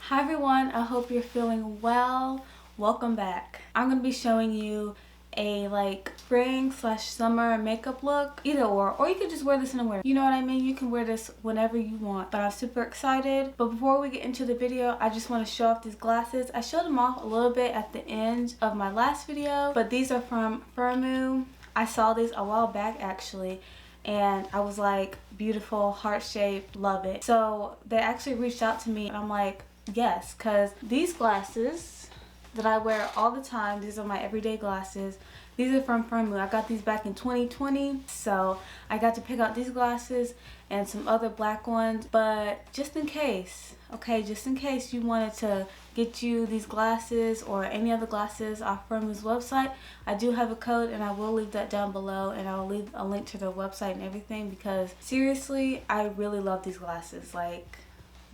Hi everyone, I hope you're feeling well. Welcome back. I'm going to be showing you a spring / summer makeup look, either or you could just wear this anywhere. You know what I mean? You can wear this whenever you want, but I'm super excited. But before we get into the video, I just want to show off these glasses. I showed them off a little bit at the end of my last video, but these are from Firmoo. I saw these a while back actually, and I was like, beautiful, heart shaped, love it. So they actually reached out to me and I'm like, yes, because these glasses that I wear all the time, these are my everyday glasses. These are from Firmoo. I got these back in 2020, so I got to pick out these glasses and some other black ones. But just in case, okay, just in case you wanted to get you these glasses or any other glasses off Firmoo's website, I do have a code and I will leave that down below, and I will leave a link to their website and everything, because seriously, I really love these glasses. Like,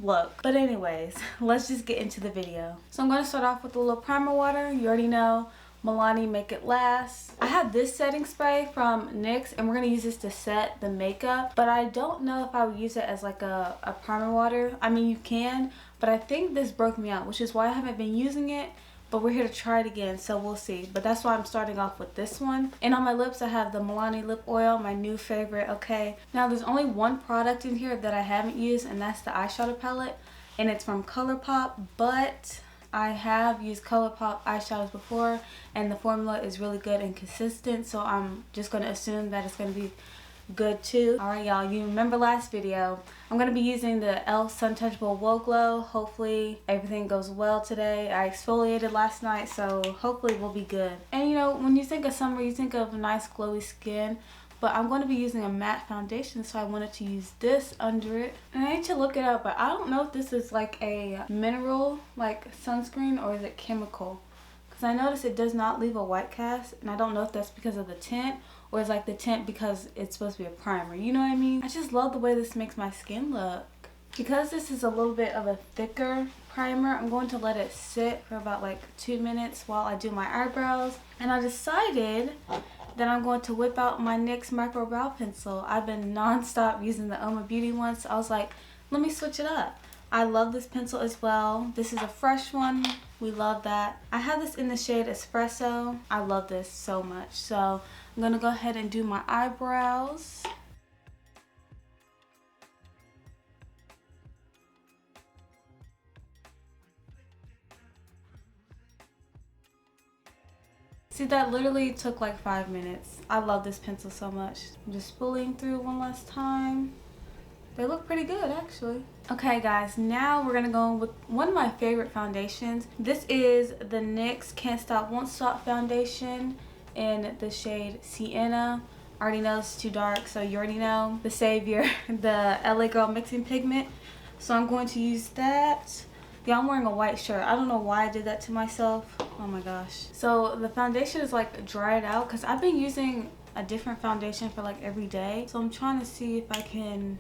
look. But anyways, let's just get into the video. So I'm going to start off with a little primer water. You already know, Milani Make It Last. I have this setting spray from NYX and we're going to use this to set the makeup, but I don't know if I would use it as like a primer water. I mean, you can, but I think this broke me out, which is why I haven't been using it. But we're here to try it again, so we'll see. But that's why I'm starting off with this one. And on my lips, I have the Milani lip oil, my new favorite, okay? Now, there's only one product in here that I haven't used, and that's the eyeshadow palette. And it's from Colourpop, but I have used Colourpop eyeshadows before, and the formula is really good and consistent, so I'm just going to assume that it's going to be good too. Alright y'all, you remember last video, I'm going to be using the e.l.f. Suntouchable Woah Glow. Hopefully everything goes well today. I exfoliated last night, so hopefully we'll be good. And you know, when you think of summer, you think of nice glowy skin, but I'm going to be using a matte foundation, so I wanted to use this under it. And I need to look it up, but I don't know if this is like a mineral like sunscreen or is it chemical, because I noticed it does not leave a white cast, and I don't know if that's because of the tint or it's like the tint because it's supposed to be a primer. You know what I mean? I just love the way this makes my skin look. Because this is a little bit of a thicker primer, I'm going to let it sit for about like 2 minutes while I do my eyebrows. And I decided that I'm going to whip out my NYX Micro Brow Pencil. I've been non-stop using the Oma Beauty one, so I was like, let me switch it up. I love this pencil as well. This is a fresh one. We love that. I have this in the shade Espresso. I love this so much. So I'm going to go ahead and do my eyebrows. See, that literally took like 5 minutes. I love this pencil so much. I'm just spooling through one last time. They look pretty good actually. Okay guys, now we're gonna go with one of my favorite foundations. This is the NYX Can't Stop Won't Stop foundation in the shade Sienna. I already know it's too dark, so you already know the savior, the LA Girl mixing pigment. So I'm going to use that. Yeah, I'm wearing a white shirt. I don't know why I did that to myself. Oh my gosh. So the foundation is like dried out because I've been using a different foundation for like every day. So I'm trying to see if I can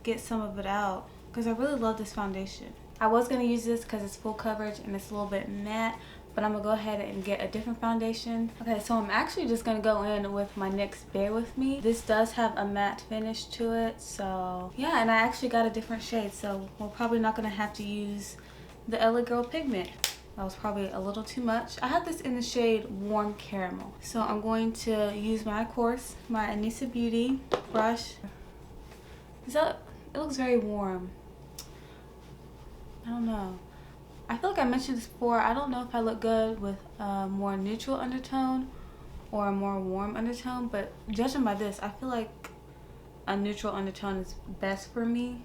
get some of it out, because I really love this foundation. I was going to use this because it's full coverage and it's a little bit matte, but I'm going to go ahead and get a different foundation. Okay, so I'm actually just going to go in with my NYX Bear With Me. This does have a matte finish to it, so yeah, and I actually got a different shade, so we're probably not going to have to use the LA Girl pigment. That was probably a little too much. I have this in the shade Warm Caramel. So I'm going to use my Anissa Beauty brush. It looks very warm. I don't know. I feel like I mentioned this before. I don't know if I look good with a more neutral undertone or a more warm undertone, but judging by this, I feel like a neutral undertone is best for me.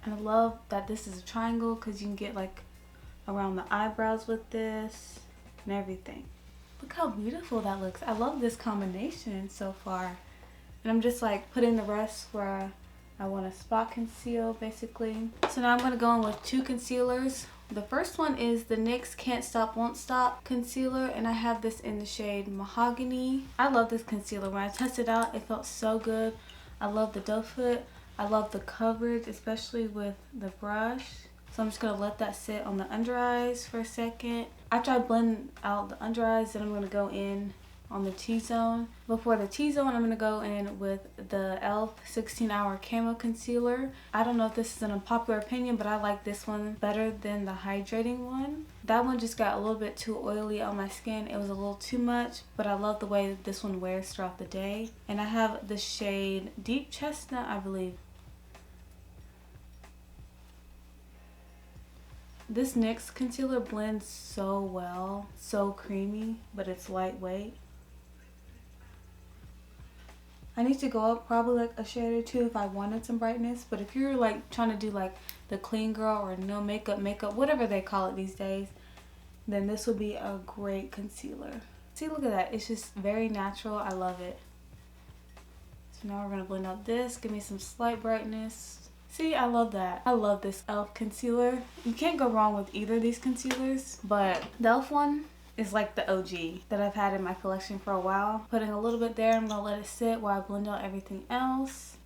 And I love that this is a triangle because you can get like around the eyebrows with this and everything. Look how beautiful that looks. I love this combination so far. And I'm just like putting the rest where I want to spot conceal basically. So now I'm going to go in with 2 concealers. The first one is the NYX Can't Stop Won't Stop concealer, and I have this in the shade Mahogany. I love this concealer. When I tested it out, it felt so good. I love the doe foot. I love the coverage, especially with the brush. So I'm just going to let that sit on the under eyes for a second. After I blend out the under eyes, then I'm going to go in on the T-zone. Before the T-zone, I'm going to go in with the e.l.f. 16-Hour Camo Concealer. I don't know if this is an unpopular opinion, but I like this one better than the hydrating one. That one just got a little bit too oily on my skin. It was a little too much, but I love the way that this one wears throughout the day. And I have the shade Deep Chestnut, I believe. This NYX concealer blends so well, so creamy, but it's lightweight. I need to go up probably like a shade or two if I wanted some brightness, but if you're like trying to do like the clean girl or no makeup, whatever they call it these days, then this would be a great concealer. See, look at that. It's just very natural. I love it. So now we're going to blend out this, give me some slight brightness. See, I love that. I love this e.l.f. concealer. You can't go wrong with either of these concealers, but the e.l.f. one is like the OG that I've had in my collection for a while. Putting a little bit there, I'm gonna let it sit while I blend out everything else.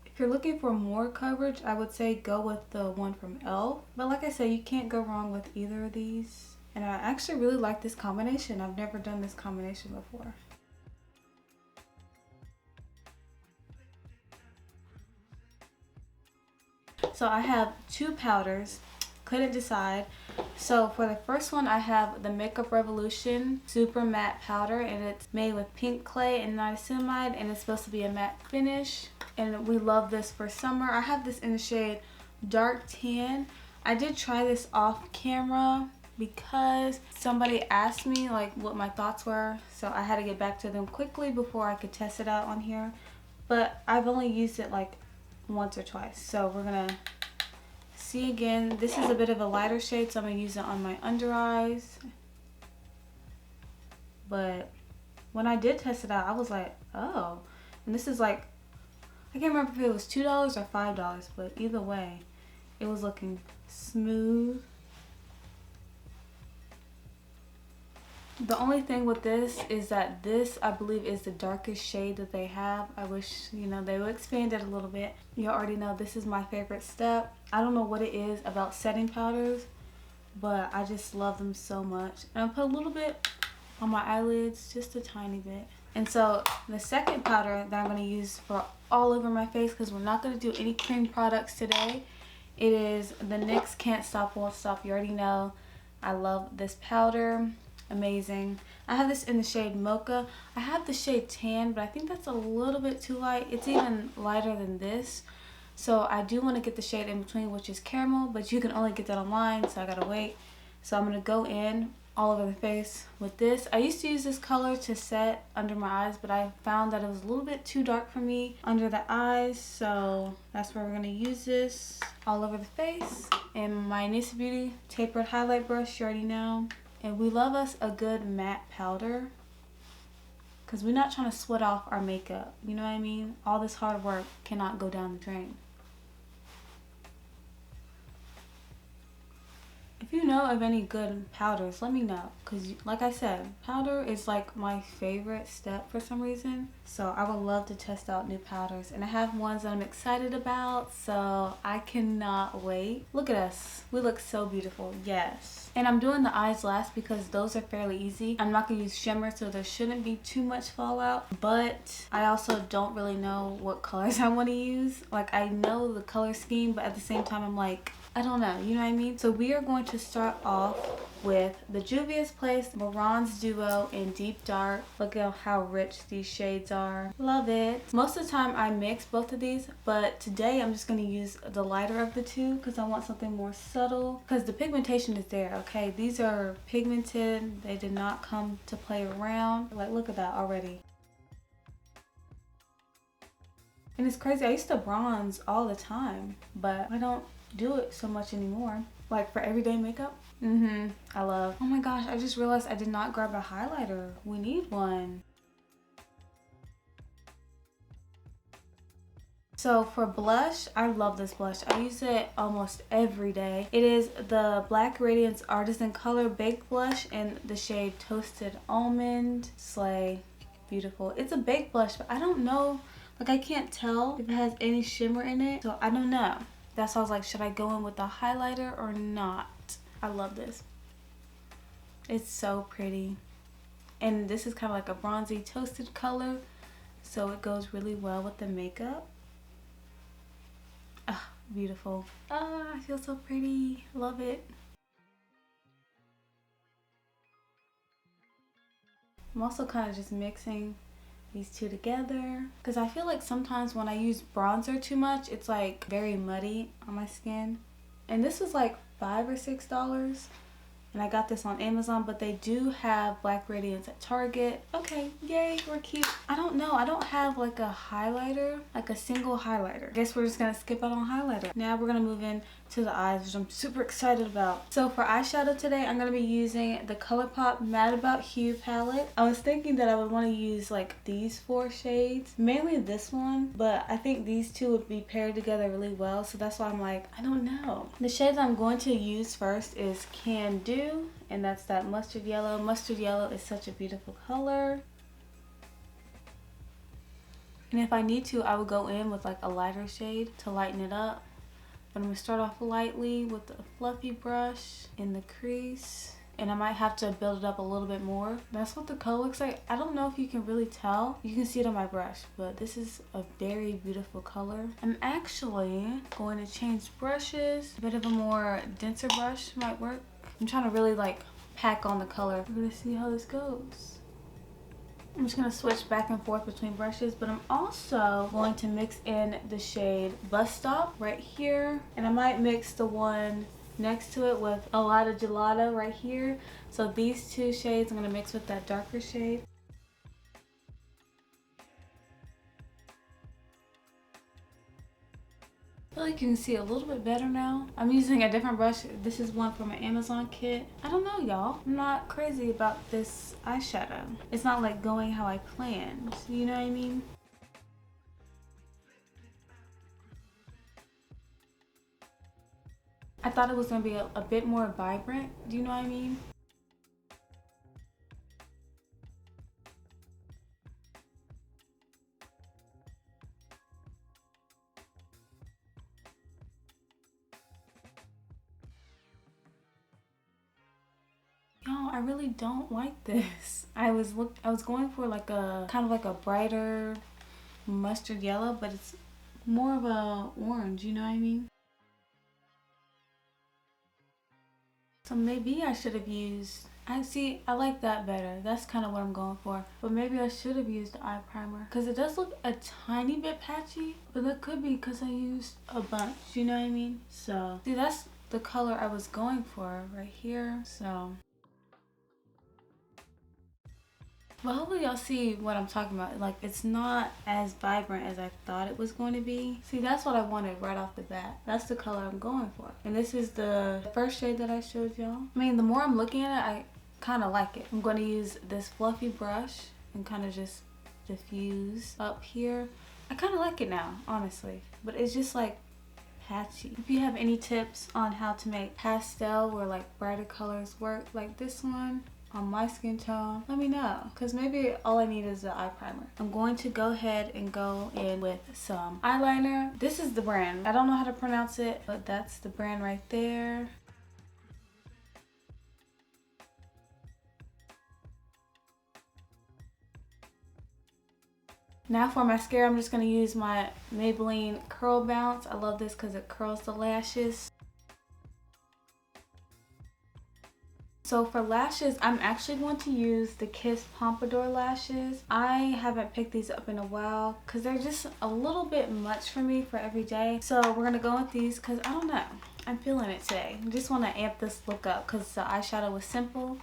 If you're looking for more coverage, I would say go with the one from e.l.f. But like I said, you can't go wrong with either of these. And I actually really like this combination. I've never done this combination before. So I have two powders. Couldn't decide. So for the first one, I have the Makeup Revolution Super Matte Powder, and it's made with pink clay and niacinamide, and it's supposed to be a matte finish. And we love this for summer. I have this in the shade Dark Tan. I did try this off camera because somebody asked me like what my thoughts were, so I had to get back to them quickly before I could test it out on here. But I've only used it like once or twice, so we're gonna see again. This is a bit of a lighter shade, so I'm gonna use it on my under eyes. But when I did test it out, I was like, oh. And this is like, I can't remember if it was $2 or $5, but either way, it was looking smooth. The only thing with this is that this, I believe, is the darkest shade that they have. I wish, you know, they would expand it a little bit. You already know this is my favorite step. I don't know what it is about setting powders, but I just love them so much. And I'll put a little bit on my eyelids, just a tiny bit. And so the second powder that I'm going to use for all over my face, because we're not going to do any cream products today, it is the NYX Can't Stop Won't Stop. You already know I love this powder. Amazing. I have this in the shade Mocha. I have the shade Tan, but I think that's a little bit too light. It's even lighter than this. So I do want to get the shade in between, which is Caramel, but you can only get that online, so I gotta wait. So I'm gonna go in all over the face with this. I used to use this color to set under my eyes, but I found that it was a little bit too dark for me under the eyes, so that's where we're gonna use this all over the face. And my NYX Beauty tapered highlight brush, you already know. And we love us a good matte powder, because we're not trying to sweat off our makeup, you know what I mean? All this hard work cannot go down the drain. If you know of any good powders, let me know, because like I said, powder is like my favorite step for some reason. So I would love to test out new powders, and I have ones that I'm excited about, so I cannot wait. Look at us, we look so beautiful. Yes. And I'm doing the eyes last because those are fairly easy. I'm not gonna use shimmer, so there shouldn't be too much fallout, but I also don't really know what colors I want to use. Like, I know the color scheme, but at the same time I'm like, I don't know, you know what I mean? So we are going to start off with the Juvia's Place Bronze Duo in Deep Dark. Look at how rich these shades are. Love it. Most of the time I mix both of these, but today I'm just going to use the lighter of the two because I want something more subtle, because the pigmentation is there, okay? These are pigmented. They did not come to play around. Like, look at that already. And it's crazy. I used to bronze all the time, but I don't do it so much anymore. Like for everyday makeup. I love. Oh my gosh, I just realized I did not grab a highlighter. We need one. So for blush, I love this blush. I use it almost every day. It is the Black Radiance Artisan Color Baked Blush in the shade Toasted Almond. Slay. Beautiful. It's a baked blush, but I don't know. Like, I can't tell if it has any shimmer in it, so I don't know. That's why I was like, should I go in with a highlighter or not? I love this. It's so pretty. And this is kind of like a bronzy toasted color, so it goes really well with the makeup. Ah, beautiful. Ah, I feel so pretty. Love it. I'm also kind of just mixing these two together because I feel like sometimes when I use bronzer too much, it's like very muddy on my skin. And this was like $5 or $6. And I got this on Amazon, but they do have Black Radiance at Target. Okay, yay, we're cute. I don't know, I don't have like a highlighter, like a single highlighter. I guess we're just gonna skip out on highlighter. Now we're gonna move in to the eyes, which I'm super excited about. So for eyeshadow today, I'm gonna be using the Colourpop Mad About Hue palette. I was thinking that I would wanna use like these 4 shades, mainly this one, but I think these two would be paired together really well. So that's why I'm like, I don't know. The shades I'm going to use first is Can Do, and that's that mustard yellow. Mustard yellow is such a beautiful color. And if I need to, I would go in with like a lighter shade to lighten it up. But I'm going to start off lightly with a fluffy brush in the crease. And I might have to build it up a little bit more. That's what the color looks like. I don't know if you can really tell. You can see it on my brush, but this is a very beautiful color. I'm actually going to change brushes. A bit of a more denser brush might work. I'm trying to really like pack on the color. We're going to see how this goes. I'm just going to switch back and forth between brushes, but I'm also going to mix in the shade Bus Stop right here. And I might mix the one next to it with a lot of gelato right here. So these two shades I'm going to mix with that darker shade. I feel like you can see a little bit better now. I'm using a different brush. This is one from an Amazon kit. I don't know, y'all. I'm not crazy about this eyeshadow. It's not like going how I planned. You know what I mean? I thought it was going to be a bit more vibrant. Do you know what I mean? Y'all, I really don't like this. I was going for like a kind of like a brighter mustard yellow, but it's more of a orange, you know what I mean? So maybe I should have used, I like that better. That's kind of what I'm going for. But maybe I should have used the eye primer because it does look a tiny bit patchy, but that could be because I used a bunch, you know what I mean? So see, that's the color I was going for right here. So but hopefully y'all see what I'm talking about. Like, it's not as vibrant as I thought it was going to be. See, that's what I wanted right off the bat. That's the color I'm going for. And this is the first shade that I showed y'all. I mean, the more I'm looking at it, I kind of like it. I'm going to use this fluffy brush and kind of just diffuse up here. I kind of like it now, honestly. But it's just like patchy. If you have any tips on how to make pastel or like brighter colors work like this one on my skin tone, let me know, because maybe all I need is the eye primer. I'm going to go ahead and go in with some eyeliner. This is the brand. I don't know how to pronounce it, but that's the brand right there. Now for mascara, I'm just going to use my Maybelline Curl Bounce. I love this because it curls the lashes. So for lashes, I'm actually going to use the Kiss Pompadour lashes. I haven't picked these up in a while because they're just a little bit much for me for every day. So we're going to go with these because I don't know. I'm feeling it today. I just want to amp this look up because the eyeshadow was simple.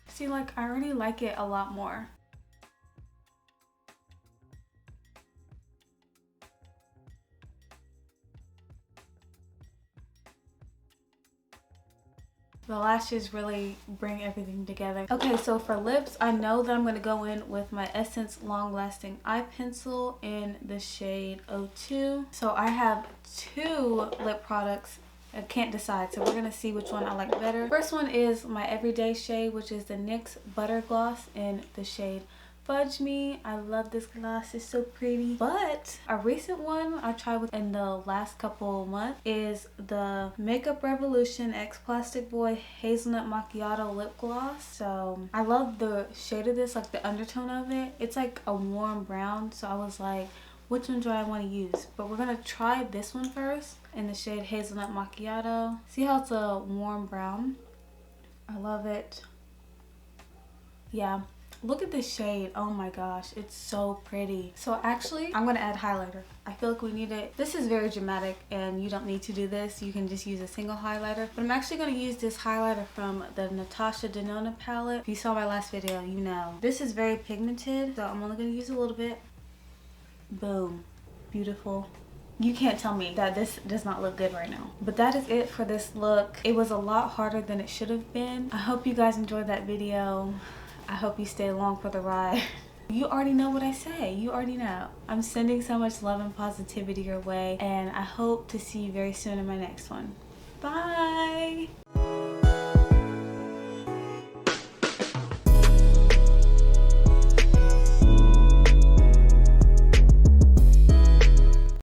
See, like, I already like it a lot more. The lashes really bring everything together. Okay, so for lips, I know that I'm going to go in with my Essence Long Lasting Eye Pencil in the shade 02. So I have 2 lip products I can't decide, so we're gonna see which one I like better. First one is my everyday shade, which is the NYX Butter Gloss in the shade Fudge Me. I love this gloss, it's so pretty. But a recent one I tried within the last couple months is the Makeup Revolution X Plastic Boy Hazelnut Macchiato Lip Gloss. So I love the shade of this, like the undertone of it. It's like a warm brown, so I was like, which one do I want to use? But we're gonna try this one first in the shade Hazelnut Macchiato. See how it's a warm brown? I love it. Yeah. Look at this shade. Oh my gosh, it's so pretty. So actually, I'm gonna add highlighter. I feel like we need it. This is very dramatic and you don't need to do this. You can just use a single highlighter. But I'm actually gonna use this highlighter from the Natasha Denona palette. If you saw my last video, you know. This is very pigmented, so I'm only gonna use a little bit. Boom. Beautiful. You can't tell me that this does not look good right now. But that is it for this look. It was a lot harder than it should have been. I hope you guys enjoyed that video. I hope you stay along for the ride. You already know what I say. You already know. I'm sending so much love and positivity your way, and I hope to see you very soon in my next one. Bye!